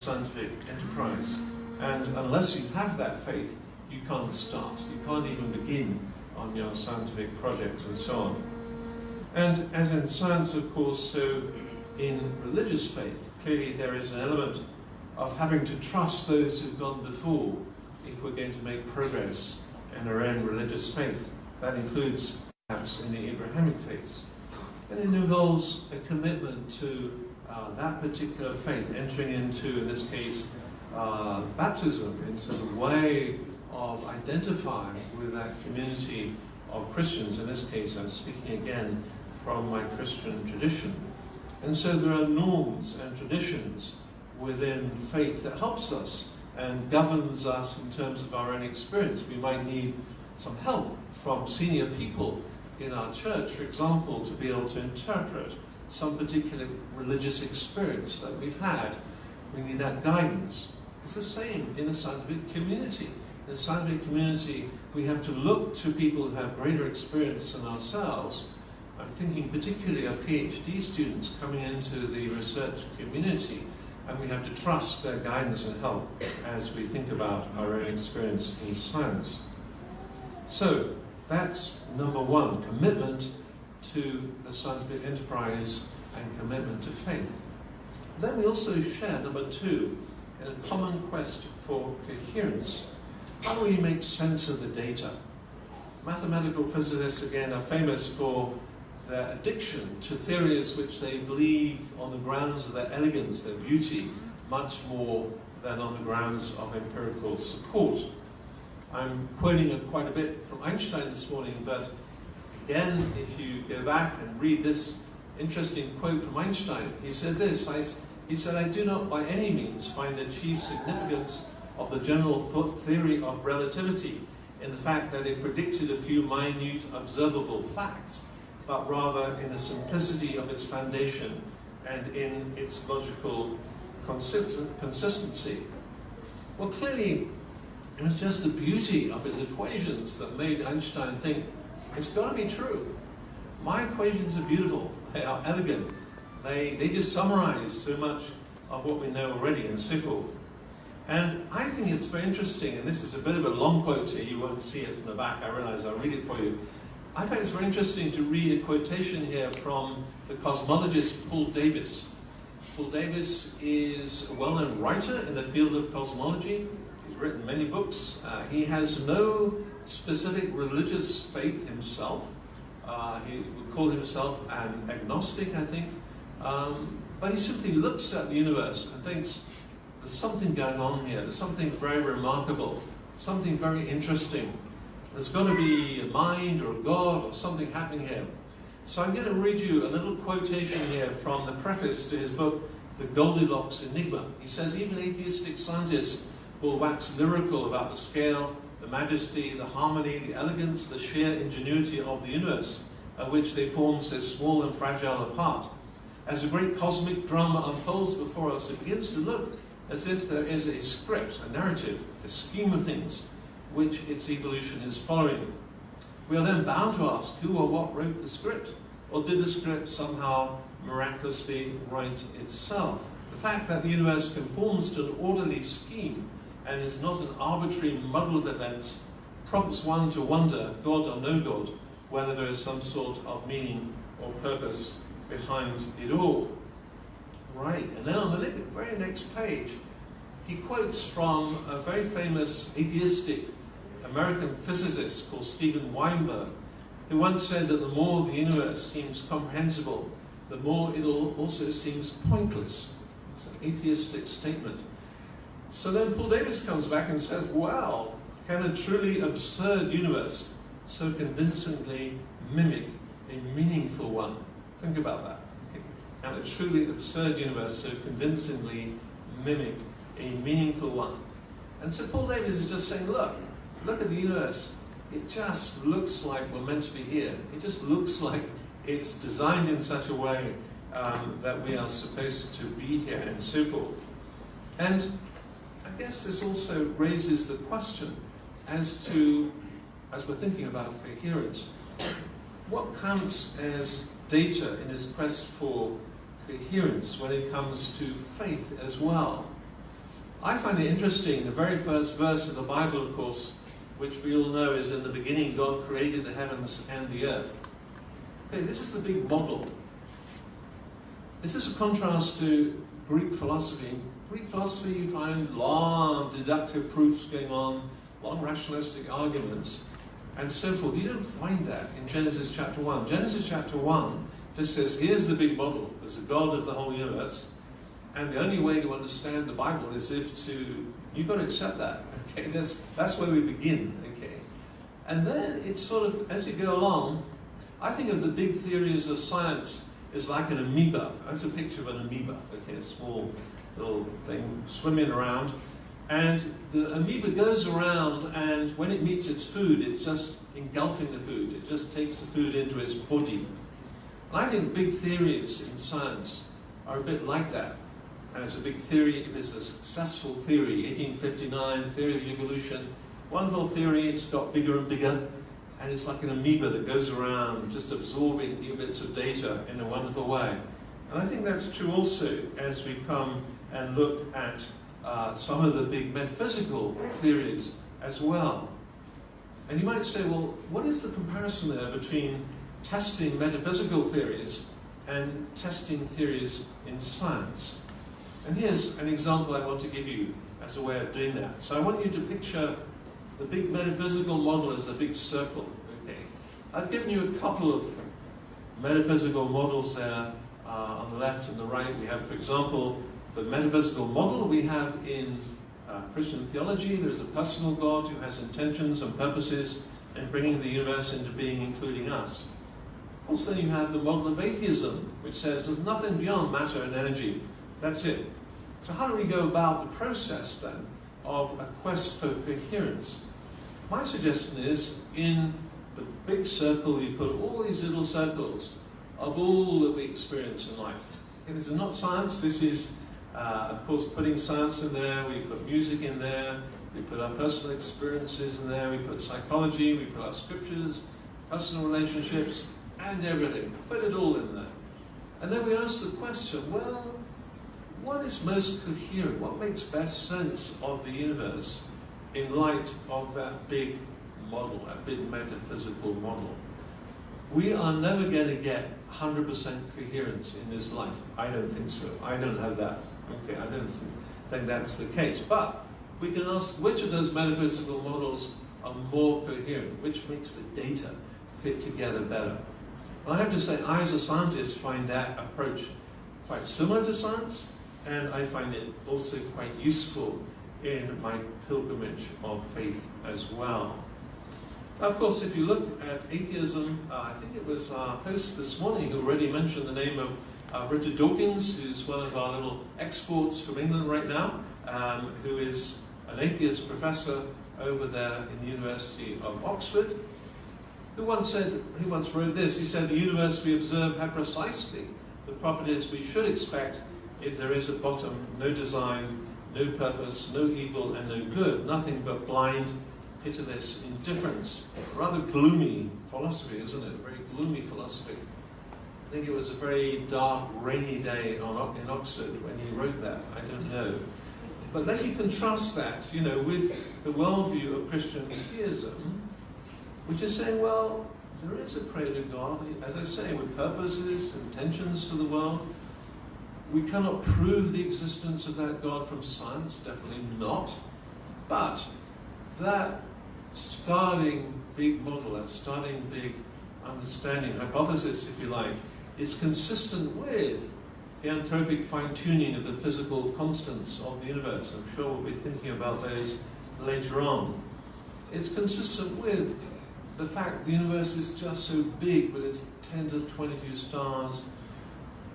scientific enterprise. And unless you have that faith, you can't start. You can't even begin on your scientific project and so on. And as in science, of course, so in religious faith, clearly there is an element of having to trust those who've gone before if we're going to make progress in our own religious faith. That includes perhaps in the Abrahamic faith. And it involves a commitment to that particular faith, entering into, in this case, baptism, into the way of identifying with that community of Christians. In this case, I'm speaking again from my Christian tradition. And so there are norms and traditions within faith that helps us and governs us in terms of our own experience. We might need some help from senior people in our church, for example, to be able to interpret some particular religious experience that we've had. We need that guidance. It's the same in the scientific community. In the scientific community, we have to look to people who have greater experience than ourselves. I'm thinking particularly of PhD students coming into the research community, and we have to trust their guidance and help as we think about our own experience in science. So that's number one, commitment to the scientific enterprise and commitment to faith. Then we also share, number two, in a common quest for coherence. How do we make sense of the data? Mathematical physicists, again, are famous for their addiction to theories which they believe on the grounds of their elegance, their beauty, much more than on the grounds of empirical support. I'm quoting quite a bit from Einstein this morning, but again, if you go back and read this interesting quote from Einstein, he said this, he said, "I do not by any means find the chief significance of the general theory of relativity in the fact that it predicted a few minute observable facts, but rather in the simplicity of its foundation and in its logical consistency." Well, clearly, it was just the beauty of his equations that made Einstein think, it's got to be true. My equations are beautiful, they are elegant, they just summarize so much of what we know already and so forth. And I think it's very interesting, and this is a bit of a long quote here, you won't see it from the back, I realize I'll read it for you. I find it's very interesting to read a quotation here from the cosmologist Paul Davies. Paul Davies is a well-known writer in the field of cosmology. He's written many books. He has no specific religious faith himself. He would call himself an agnostic, I think. But he simply looks at the universe and thinks, there's something going on here. There's something very remarkable, something very interesting. There's got to be a mind or a God or something happening here. So I'm going to read you a little quotation here from the preface to his book, The Goldilocks Enigma. He says, even atheistic scientists will wax lyrical about the scale, the majesty, the harmony, the elegance, the sheer ingenuity of the universe, of which they form so small and fragile a part. As a great cosmic drama unfolds before us, it begins to look as if there is a script, a narrative, a scheme of things, which its evolution is following. We are then bound to ask who or what wrote the script, or did the script somehow miraculously write itself? The fact that the universe conforms to an orderly scheme and is not an arbitrary muddle of events prompts one to wonder, God or no God, whether there is some sort of meaning or purpose behind it all. Right, and then on the very next page, he quotes from a very famous atheistic American physicist called Steven Weinberg, who once said that the more the universe seems comprehensible, the more it also seems pointless. It's an atheistic statement. So then Paul Davies comes back and says, well, can a truly absurd universe so convincingly mimic a meaningful one? Think about that. Okay. Can a truly absurd universe so convincingly mimic a meaningful one? And so Paul Davies is just saying, look at the universe. It just looks like we're meant to be here. It just looks like it's designed in such a way that we are supposed to be here and so forth. And I guess this also raises the question as we're thinking about coherence, what counts as data in this quest for coherence when it comes to faith as well? I find it interesting, the very first verse of the Bible, of course, which we all know is, in the beginning God created the heavens and the earth. Okay, this is the big model. This is a contrast to Greek philosophy. In Greek philosophy you find long deductive proofs going on, long rationalistic arguments, and so forth. You don't find that in Genesis chapter 1. Genesis chapter 1 just says, here's the big model. There's a God of the whole universe. And the only way to understand the Bible is you've got to accept that. Okay, that's where we begin. Okay, and then it's sort of, as you go along, I think of the big theories of science as like an amoeba. That's a picture of an amoeba. Okay, a small little thing swimming around, and the amoeba goes around, and when it meets its food, it's just engulfing the food. It just takes the food into its body. And I think big theories in science are a bit like that. And it's a big theory, if it's a successful theory, 1859, theory of evolution, wonderful theory, it's got bigger and bigger, and it's like an amoeba that goes around just absorbing new bits of data in a wonderful way. And I think that's true also as we come and look at some of the big metaphysical theories as well. And you might say, well, what is the comparison there between testing metaphysical theories and testing theories in science? And here's an example I want to give you as a way of doing that. So I want you to picture the big metaphysical model as a big circle. Okay, I've given you a couple of metaphysical models there on the left and the right. We have, for example, the metaphysical model we have in Christian theology. There's a personal God who has intentions and purposes in bringing the universe into being, including us. Also, you have the model of atheism, which says there's nothing beyond matter and energy. That's it. So how do we go about the process then of a quest for coherence? My suggestion is, in the big circle, you put all these little circles of all that we experience in life. And this is not science, this is, of course, putting science in there, we put music in there, we put our personal experiences in there, we put psychology, we put our scriptures, personal relationships, and everything. Put it all in there. And then we ask the question, well, what is most coherent? What makes best sense of the universe in light of that big model, that big metaphysical model? We are never going to get 100% coherence in this life. I don't think so. I don't have that. Okay, I don't think that's the case. But we can ask which of those metaphysical models are more coherent, which makes the data fit together better. And I have to say, I as a scientist find that approach quite similar to science, and I find it also quite useful in my pilgrimage of faith as well. Now, of course, if you look at atheism, I think it was our host this morning who already mentioned the name of Richard Dawkins, who's one of our little exports from England right now, who is an atheist professor over there in the University of Oxford, who once wrote this. He said, the universe we observe had precisely the properties we should expect if there is at bottom no design, no purpose, no evil and no good, nothing but blind, pitiless indifference. Rather gloomy philosophy, isn't it? A very gloomy philosophy. I think it was a very dark, rainy day in Oxford when he wrote that. I don't know. But then you contrast that, with the worldview of Christian theism, which is saying, well, there is a creator God, as I say, with purposes, intentions to the world. We cannot prove the existence of that God from science, definitely not. But that starting big model, that starting big understanding, hypothesis, if you like, is consistent with the anthropic fine-tuning of the physical constants of the universe. I'm sure we'll be thinking about those later on. It's consistent with the fact the universe is just so big, with its 10 to 22 stars.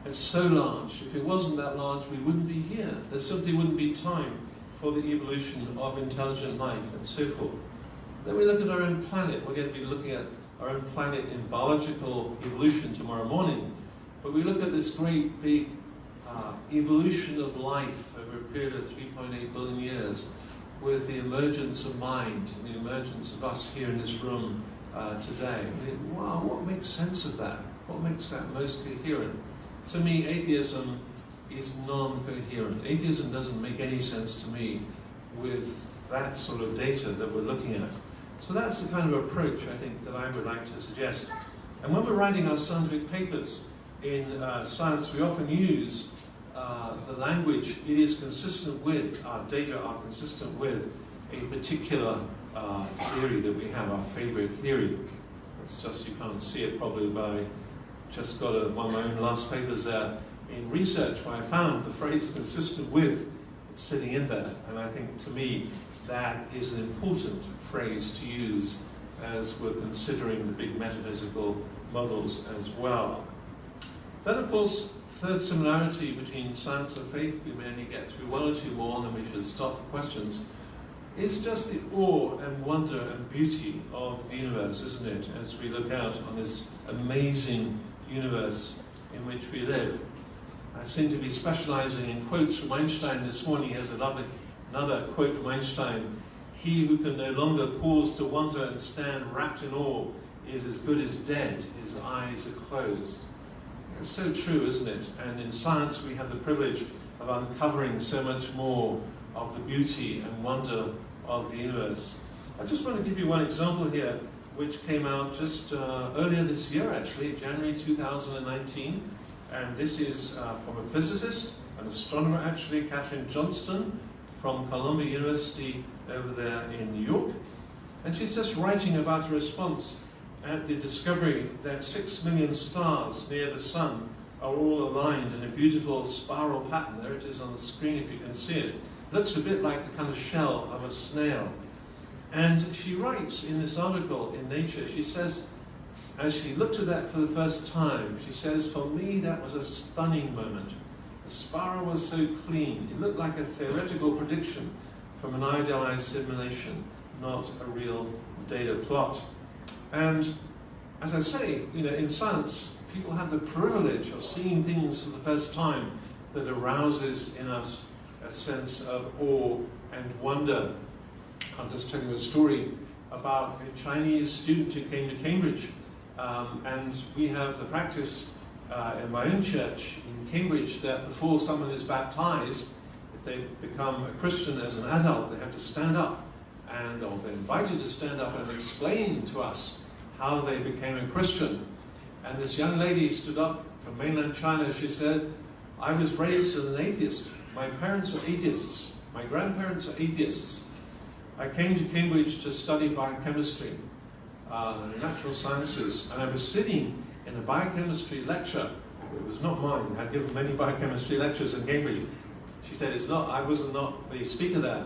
It's so large. If it wasn't that large, we wouldn't be here. There simply wouldn't be time for the evolution of intelligent life and so forth. Then we look at our own planet. We're going to be looking at our own planet in biological evolution tomorrow morning. But we look at this great big evolution of life over a period of 3.8 billion years, with the emergence of mind, and the emergence of us here in this room today. I mean, wow, what makes sense of that? What makes that most coherent? To me, atheism is non-coherent. Atheism doesn't make any sense to me with that sort of data that we're looking at. So that's the kind of approach, I think, that I would like to suggest. And when we're writing our scientific papers in science, we often use the language. It is consistent with, our data are consistent with a particular theory that we have, our favorite theory. It's just, you can't see it probably, but I just got one of my own last papers there in research where I found the phrase consistent with sitting in there. And I think, to me, that is an important phrase to use as we're considering the big metaphysical models as well. Then, of course, third similarity between science and faith, we may only get through one or two more, and then we should stop for questions, is just the awe and wonder and beauty of the universe, isn't it, as we look out on this amazing universe in which we live. I seem to be specializing in quotes from Einstein this morning. Here's another quote from Einstein. "He who can no longer pause to wonder and stand wrapped in awe is as good as dead. His eyes are closed." It's so true, isn't it? And in science, we have the privilege of uncovering so much more of the beauty and wonder of the universe. I just want to give you one example here, which came out just earlier this year, actually, January 2019. And this is from a physicist, an astronomer actually, Katherine Johnston, from Columbia University over there in New York. And she's just writing about a response at the discovery that 6 million stars near the sun are all aligned in a beautiful spiral pattern. There it is on the screen if you can see it. It looks a bit like the kind of shell of a snail. And she writes in this article in Nature, she says, as she looked at that for the first time, she says, "For me that was a stunning moment. The spiral was so clean, it looked like a theoretical prediction from an idealized simulation, not a real data plot." And as I say, in science, people have the privilege of seeing things for the first time that arouses in us a sense of awe and wonder. I'll just tell you a story about a Chinese student who came to Cambridge. And we have the practice in my own church in Cambridge that before someone is baptized, if they become a Christian as an adult, they have to stand up, or they're invited to stand up and explain to us how they became a Christian. And this young lady stood up from mainland China. She said, "I was raised as an atheist. My parents are atheists. My grandparents are atheists. I came to Cambridge to study biochemistry, natural sciences, and I was sitting in a biochemistry lecture. It was not mine. I've given many biochemistry lectures in Cambridge." She said, I was not the speaker there.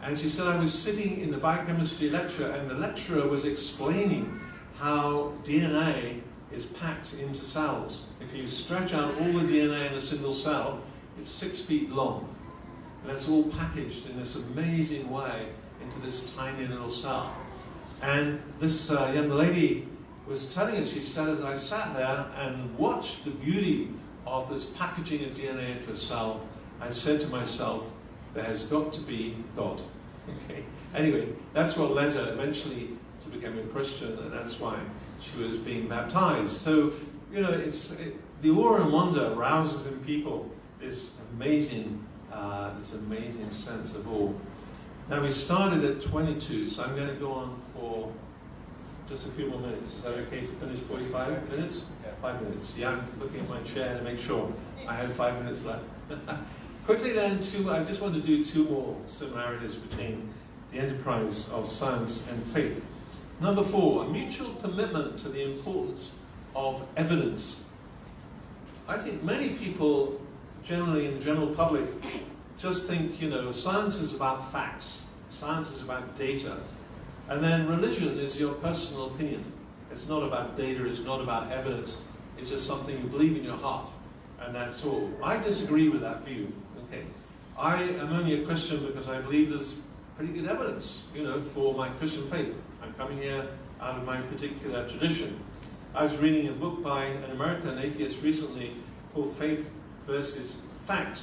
And she said, "I was sitting in the biochemistry lecture, and the lecturer was explaining how DNA is packed into cells. If you stretch out all the DNA in a single cell, it's 6 feet long. And it's all packaged in this amazing way into this tiny little cell." And this young lady was telling us, she said, "As I sat there and watched the beauty of this packaging of DNA into a cell, I said to myself, there has got to be God." Okay. Anyway, that's what led her eventually to becoming a Christian, and that's why she was being baptized. So, the awe and wonder arouses in people this amazing sense of awe. Now, we started at 22, so I'm going to go on for just a few more minutes. Is that okay to finish 45 minutes? Yeah. 5 minutes. Yeah, I'm looking at my chair to make sure I have 5 minutes left. Quickly then, I just want to do two more similarities between the enterprise of science and faith. Number 4, a mutual commitment to the importance of evidence. I think many people, generally in the general public, just think, science is about facts, science is about data, and then religion is your personal opinion. It's not about data, it's not about evidence, it's just something you believe in your heart, and that's all. I disagree with that view. Okay, I am only a Christian because I believe there's pretty good evidence, for my Christian faith. I'm coming here out of my particular tradition. I was reading a book by an American atheist recently called Faith versus Fact,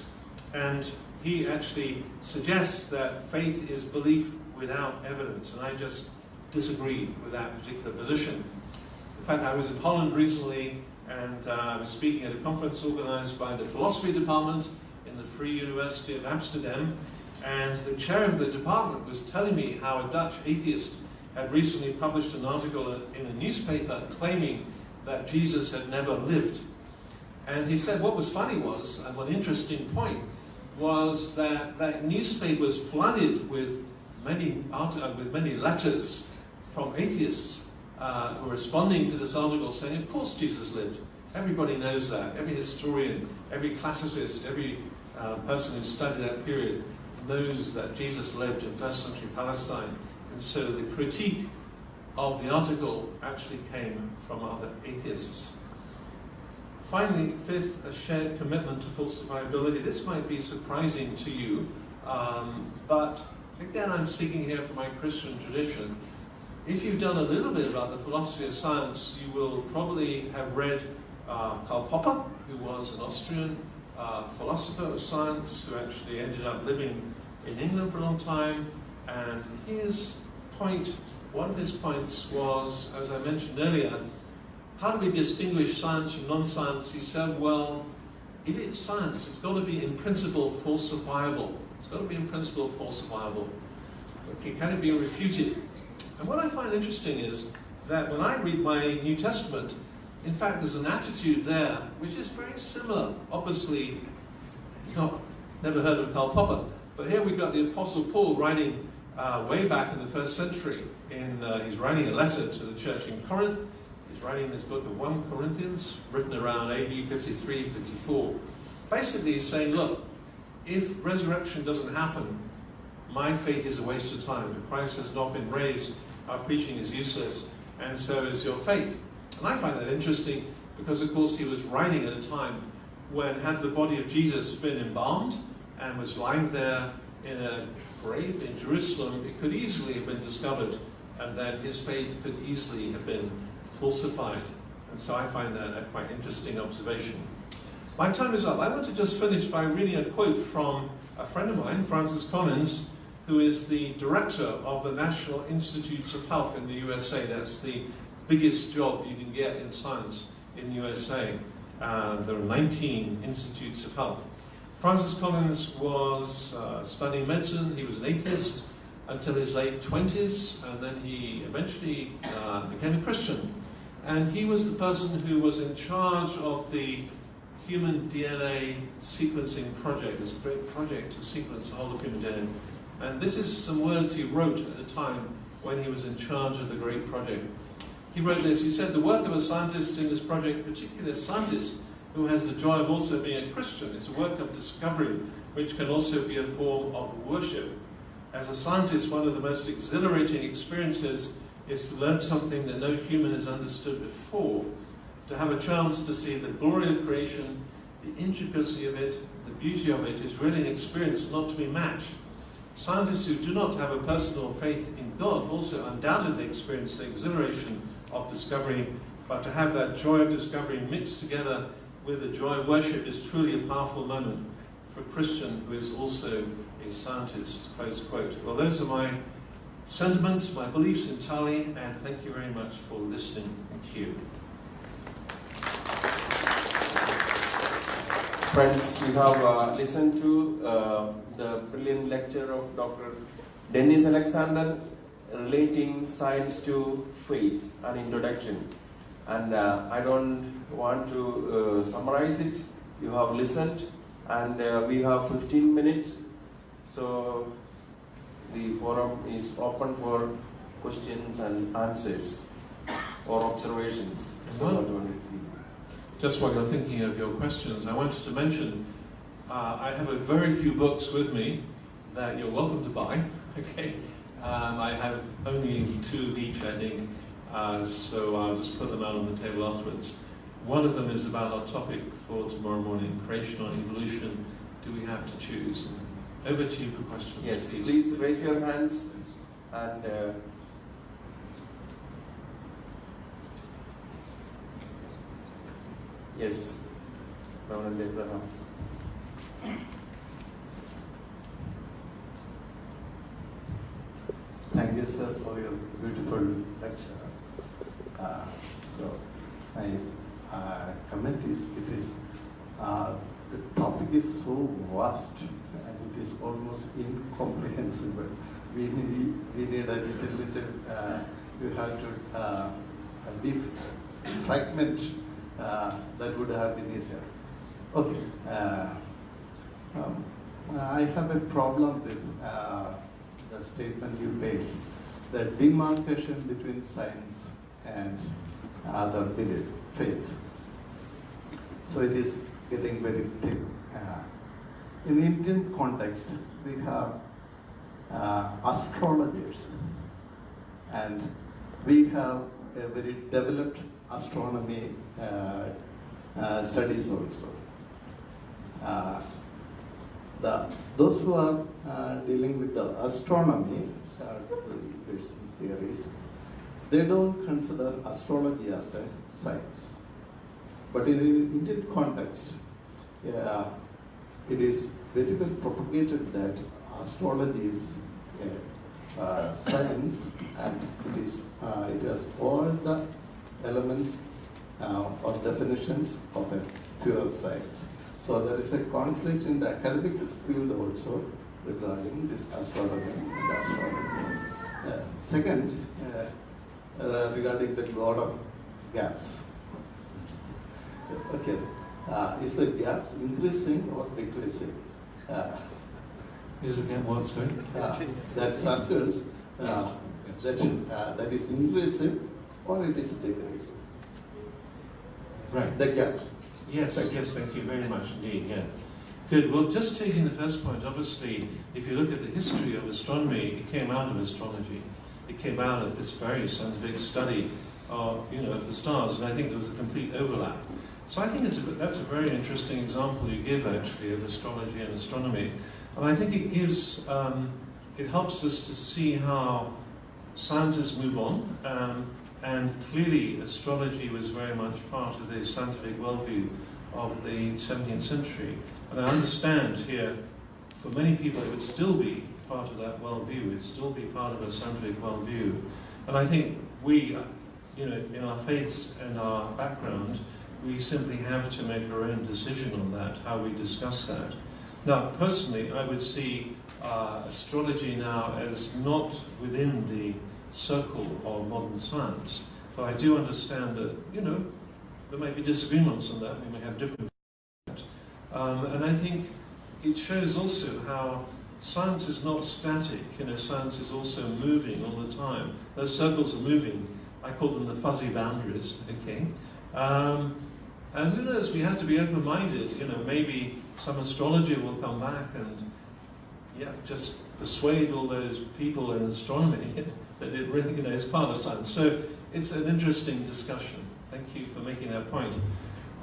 and he actually suggests that faith is belief without evidence, and I just disagree with that particular position. In fact, I was in Holland recently, and I was speaking at a conference organized by the philosophy department in the Free University of Amsterdam, and the chair of the department was telling me how a Dutch atheist had recently published an article in a newspaper claiming that Jesus had never lived. And he said what was funny was, and one interesting point, was that that newspaper was flooded with many letters from atheists who were responding to this article saying, of course Jesus lived. Everybody knows that. Every historian, every classicist, every person who studied that period knows that Jesus lived in first century Palestine. And so the critique of the article actually came from other atheists. Finally, fifth, a shared commitment to falsifiability. This might be surprising to you, but again, I'm speaking here from my Christian tradition. If you've done a little bit about the philosophy of science, you will probably have read Karl Popper, who was an Austrian philosopher of science who actually ended up living in England for a long time. And his point, one of his points was, as I mentioned earlier, how do we distinguish science from non-science? He said, well, if it's science, it's got to be in principle falsifiable. It's got to be in principle falsifiable. Okay, can it be refuted? And what I find interesting is that when I read my New Testament, in fact, there's an attitude there which is very similar. Obviously, never heard of Karl Popper, but here we've got the Apostle Paul writing way back in the first century. He's writing a letter to the church in Corinth. He's writing this book of 1 Corinthians, written around AD 53, 54. Basically, he's saying, look, if resurrection doesn't happen, my faith is a waste of time. If Christ has not been raised, our preaching is useless, and so is your faith. And I find that interesting because, of course, he was writing at a time when, had the body of Jesus been embalmed and was lying there in a grave in Jerusalem, it could easily have been discovered, and then his faith could easily have been falsified. And so I find that a quite interesting observation. My time is up. I want to just finish by reading a quote from a friend of mine, Francis Collins, who is the director of the National Institutes of Health in the USA. That's the biggest job you can get in science in the USA. There are 19 institutes of health. Francis Collins was studying medicine. He was an atheist until his late 20s, and then he eventually became a Christian. And he was the person who was in charge of the human DNA sequencing project, this great project to sequence the whole of human DNA. And this is some words he wrote at the time when he was in charge of the great project. He wrote this. He said, the work of a scientist in this project, particularly a scientist who has the joy of also being a Christian, is a work of discovery, which can also be a form of worship. As a scientist, one of the most exhilarating experiences is to learn something that no human has understood before, to have a chance to see the glory of creation, the intricacy of it, the beauty of it is really an experience not to be matched. Scientists who do not have a personal faith in God also undoubtedly experience the exhilaration of discovery, but to have that joy of discovery mixed together with the joy of worship is truly a powerful moment for a Christian who is also a scientist, close quote. Well, those are my sentiments, my beliefs entirely, and thank you very much for listening. Thank you. Friends, we have listened to the brilliant lecture of Dr. Dennis Alexander relating science to faith, an introduction. And I don't want to summarize it. You have listened, and we have 15 minutes. So the forum is open for questions and answers or observations. Just while you're thinking of your questions, I wanted to mention I have a very few books with me that you're welcome to buy. Okay, I have only 2 of each, I think, so I'll just put them out on the table afterwards. One of them is about our topic for tomorrow morning: creation or evolution. Do we have to choose? Over to you for questions. Yes, please raise your hands and. Yes, Reverend Abraham. Thank you, sir, for your beautiful lecture. So, my comment is the topic is so vast and it is almost incomprehensible. We need a little you have to fragment that would have been easier. Okay. I have a problem with the statement you made, the demarcation between science and other belief faiths. So it is getting very thin. In Indian context, we have astrologers, and we have a very developed astronomy studies also. Those who are dealing with the astronomy, equations, theories, they don't consider astrology as a science. But in an Indian context, it is very well propagated that astrology is science, and it has all the elements or definitions of a pure science. So there is a conflict in the academic field also regarding this astronomy and astrology. Second, regarding the God of gaps. Okay, is the gaps increasing or decreasing? Is the gap what, sorry? That circles, Yes. that is increasing or it is decreasing? Right. The gaps. Yes, thank you very much indeed, yeah. Good, well, just taking the first point, obviously, if you look at the history of astronomy, it came out of astrology. It came out of this very scientific study of the stars, and I think there was a complete overlap. So I think that's a very interesting example you give, actually, of astrology and astronomy. And I think it gives, it helps us to see how sciences move on, and clearly astrology was very much part of the scientific worldview of the 17th century. And I understand here, for many people it would still be part of that worldview, it would still be part of a scientific worldview. And I think we, in our faiths and our background, we simply have to make our own decision on that, how we discuss that. Now, personally, I would see astrology now as not within the circle of modern science, but I do understand that, there may be disagreements on that, we may have different and I think it shows also how science is not static, science is also moving all the time. Those circles are moving, I call them the fuzzy boundaries, okay? And who knows, we have to be open-minded, maybe some astrology will come back and just persuade all those people in astronomy that it really is part of science. So it's an interesting discussion. Thank you for making that point.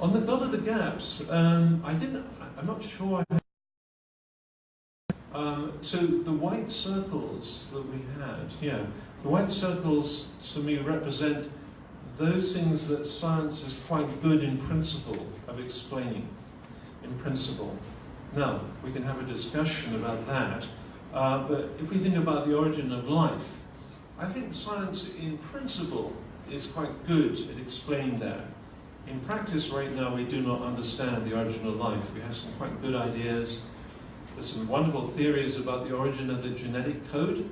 On the God of the gaps, I'm not sure. So the white circles that we had, the white circles to me represent those things that science is quite good in principle of explaining, in principle. Now, we can have a discussion about that, but if we think about the origin of life, I think science in principle is quite good at explaining that. In practice right now, we do not understand the origin of life. We have some quite good ideas. There's some wonderful theories about the origin of the genetic code.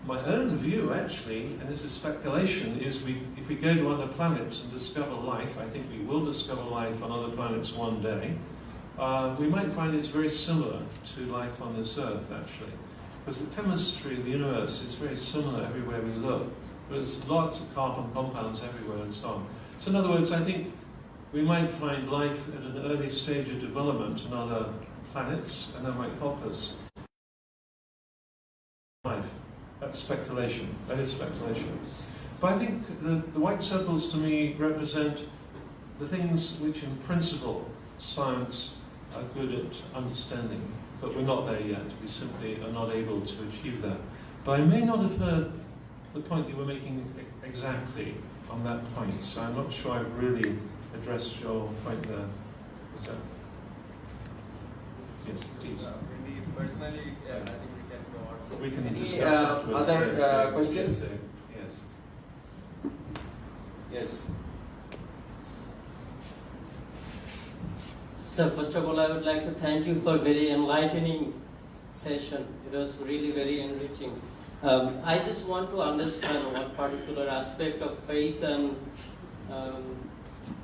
My own view, actually, and this is speculation, is if we go to other planets and discover life, I think we will discover life on other planets one day, we might find it's very similar to life on this Earth, actually. Because the chemistry of the universe is very similar everywhere we look. There's lots of carbon compounds everywhere and so on. So in other words, I think we might find life at an early stage of development on other planets, and that might help us. Life. That's speculation. That is speculation. But I think the white circles to me represent the things which in principle science are good at understanding. But we're not there yet. We simply are not able to achieve that. But I may not have heard the point you were making exactly on that point, so I'm not sure I've really addressed your point there. Is that? Yes, please. Maybe personally, I think we can go on. We can Any discuss afterwards. other Yes, questions? Yes. Yes. So first of all, I would like to thank you for very enlightening session. It was really very enriching. I just want to understand one particular aspect of faith and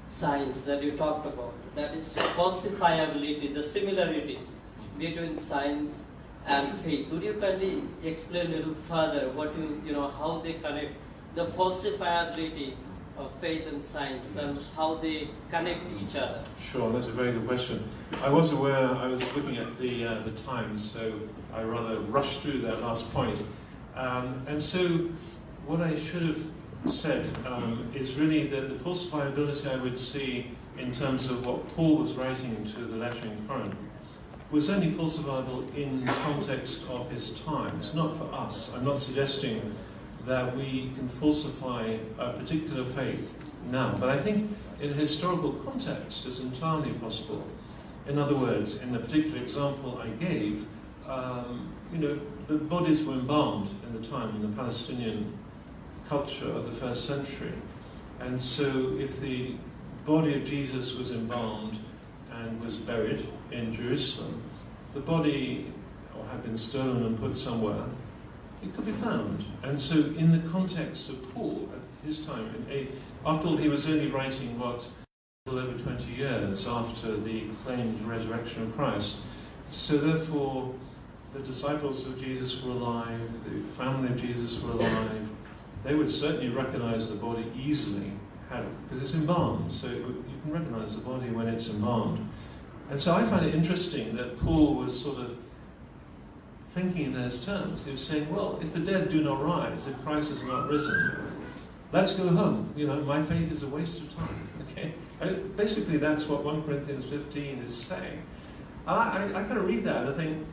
science that you talked about. That is falsifiability, the similarities between science and faith. Would you kindly explain a little further what how they connect, the falsifiability of faith and science, and how they connect each other? Sure, that's a very good question. I was aware, I was looking at the time, so I rather rushed through that last point. And so what I should have said is really that the falsifiability I would see in terms of what Paul was writing to the letter in Corinth was only falsifiable in the context of his times, not for us. I'm not suggesting that we can falsify a particular faith now, but I think in a historical context it's entirely possible. In other words, in the particular example I gave, the bodies were embalmed in the time in the Palestinian culture of the first century, and so if the body of Jesus was embalmed and was buried in Jerusalem, the body had been stolen and put somewhere, it could be found. And so in the context of Paul at his time, after all, he was only writing a little over 20 years after the claimed resurrection of Christ. So therefore, the disciples of Jesus were alive, the family of Jesus were alive. They would certainly recognize the body easily, because it's embalmed, so you can recognize the body when it's embalmed. And so I find it interesting that Paul was sort of thinking in those terms. He was saying, well, if the dead do not rise, if Christ is not risen, let's go home. My faith is a waste of time. Okay? And basically, that's what 1 Corinthians 15 is saying. And I kind of read that and I think,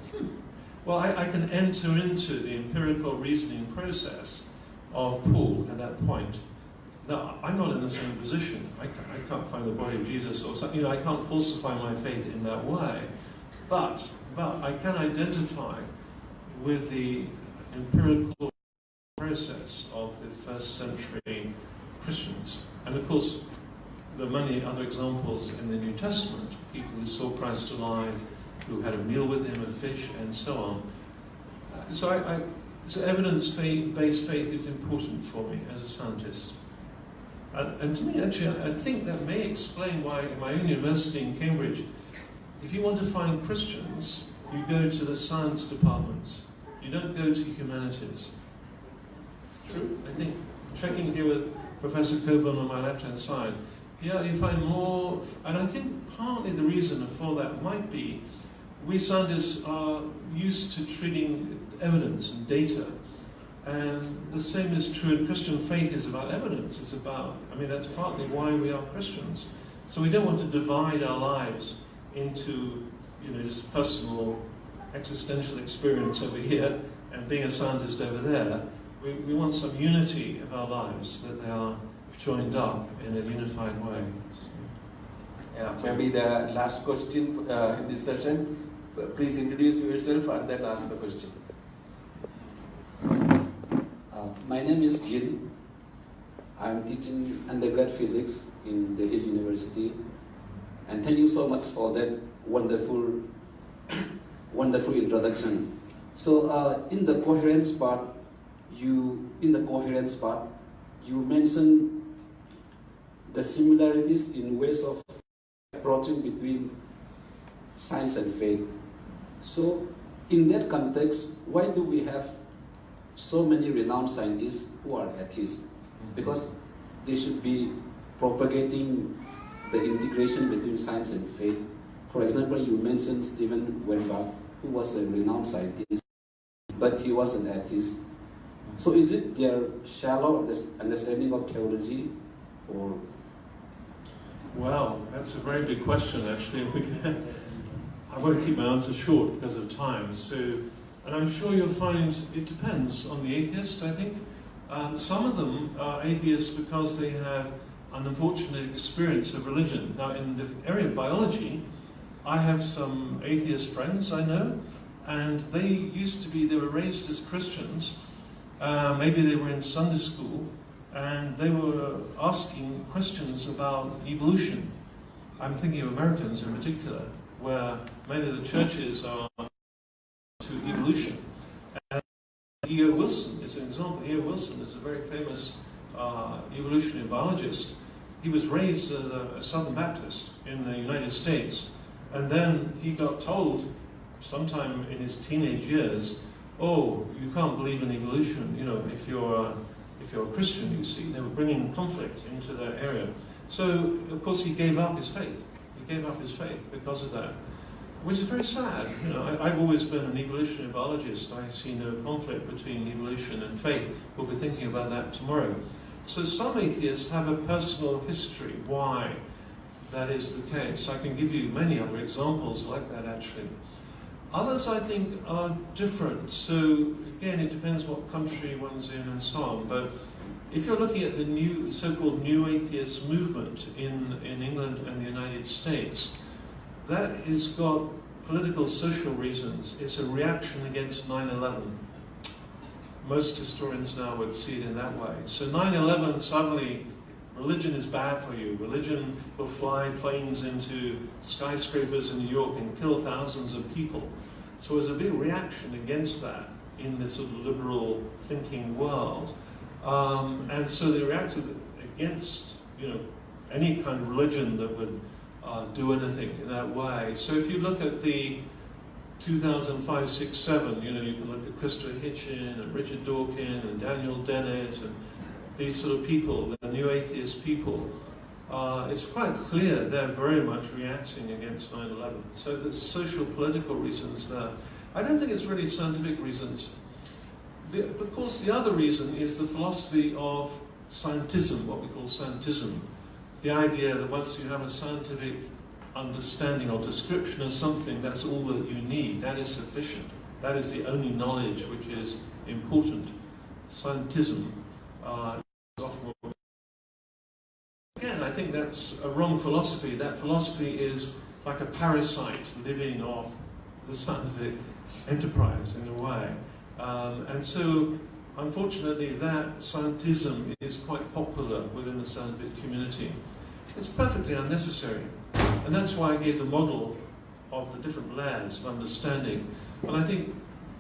well, I can enter into the empirical reasoning process of Paul at that point. Now, I'm not in the same position. I can't find the body of Jesus or something. I can't falsify my faith in that way. But I can identify with the empirical process of the first century Christians. And of course, there are many other examples in the New Testament, people who saw Christ alive, who had a meal with him, a fish, and so on. So evidence-based faith is important for me as a scientist. And to me, actually, I think that may explain why in my own university in Cambridge, if you want to find Christians, you go to the science departments. You don't go to humanities. True? I think, checking here with Professor Coburn on my left-hand side, yeah, you find more, and I think partly the reason for that might be we scientists are used to treating evidence and data, and the same is true in Christian faith is about evidence. It's about, that's partly why we are Christians. So we don't want to divide our lives into, just personal existential experience over here and being a scientist over there. We want some unity of our lives, that they are joined up in a unified way. Yeah, maybe the last question in this session. Please introduce yourself and then ask the question. My name is Gil. I'm teaching undergrad physics in Delhi University. And thank you so much for that wonderful introduction. So in the coherence part, you mentioned the similarities in ways of approaching between science and faith. So in that context, why do we have so many renowned scientists who are atheists? Because they should be propagating the integration between science and faith. For example, you mentioned Steven Weinberg, who was a renowned scientist, but he was an atheist. So is it their shallow understanding of theology, or? Well, that's a very big question, actually. I'm going to keep my answer short because of time. And I'm sure you'll find it depends on the atheist, I think. Some of them are atheists because they have an unfortunate experience of religion. Now, in the area of biology, I have some atheist friends I know, and they were raised as Christians. Maybe they were in Sunday school, and they were asking questions about evolution. I'm thinking of Americans in particular, where many of the churches are to evolution. And E.O. Wilson is an example. E.O. Wilson is a very famous evolutionary biologist. He was raised as a Southern Baptist in the United States, and then he got told sometime in his teenage years, oh, you can't believe in evolution, you know, if you're a Christian, you see. They were bringing conflict into their area. So, of course, he gave up his faith. He gave up his faith because of that, which is very sad. You know, I've always been an evolutionary biologist. I see no conflict between evolution and faith. We'll be thinking about that tomorrow. So some atheists have a personal history why that is the case. I can give you many other examples like that, actually. Others, I think, are different. So, again, it depends what country one's in and so on. But if you're looking at the new, so-called new atheist movement in England and the United States, that has got political, social reasons. It's a reaction against 9/11. Most historians now would see it in that way. So 9/11, suddenly, religion is bad for you. Religion will fly planes into skyscrapers in New York and kill thousands of people. So there's a big reaction against that in this sort of liberal thinking world. And so they reacted against, you know, any kind of religion that would do anything in that way. So if you look at the 2005, 6, 7, you know, you can look at Christopher Hitchin and Richard Dawkins and Daniel Dennett and these sort of people, the new atheist people. It's quite clear they're very much reacting against 9/11. So there's social, political reasons there. I don't think it's really scientific reasons. Of course, the other reason is the philosophy of scientism, what we call scientism. The idea that once you have a scientific understanding or description of something, that's all that you need. That is sufficient. That is the only knowledge which is important. Scientism is often. Again, I think that's a wrong philosophy. That philosophy is like a parasite living off the scientific enterprise in a way. And so, unfortunately, that scientism is quite popular within the scientific community. It's perfectly unnecessary. And that's why I gave the model of the different layers of understanding. And I think,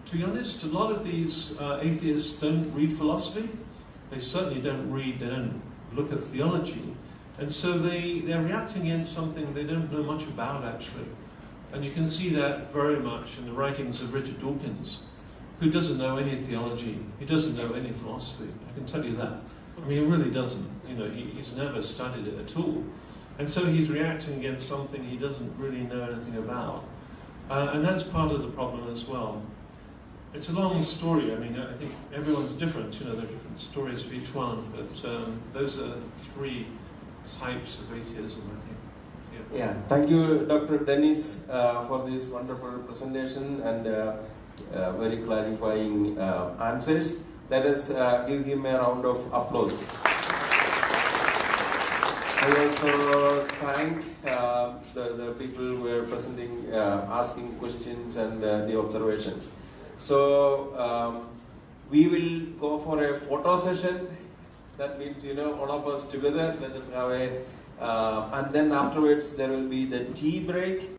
to be honest, a lot of these atheists don't read philosophy. They certainly don't read, they don't look at theology. And so they're reacting against something they don't know much about, actually. And you can see that very much in the writings of Richard Dawkins, who doesn't know any theology, he doesn't know any philosophy, I can tell you that. I mean, he really doesn't, you know, he's never studied it at all. And so he's reacting against something he doesn't really know anything about. And that's part of the problem as well. It's a long story, I mean, I think everyone's different, you know, there are different stories for each one, but those are three types of atheism, I think. Yeah, thank you, Dr. Dennis, for this wonderful presentation and very clarifying answers. Let us give him a round of applause. I also thank the people who were presenting, asking questions and the observations. So we will go for a photo session. That means, you know, all of us together, let us have a, and then afterwards there will be the tea break.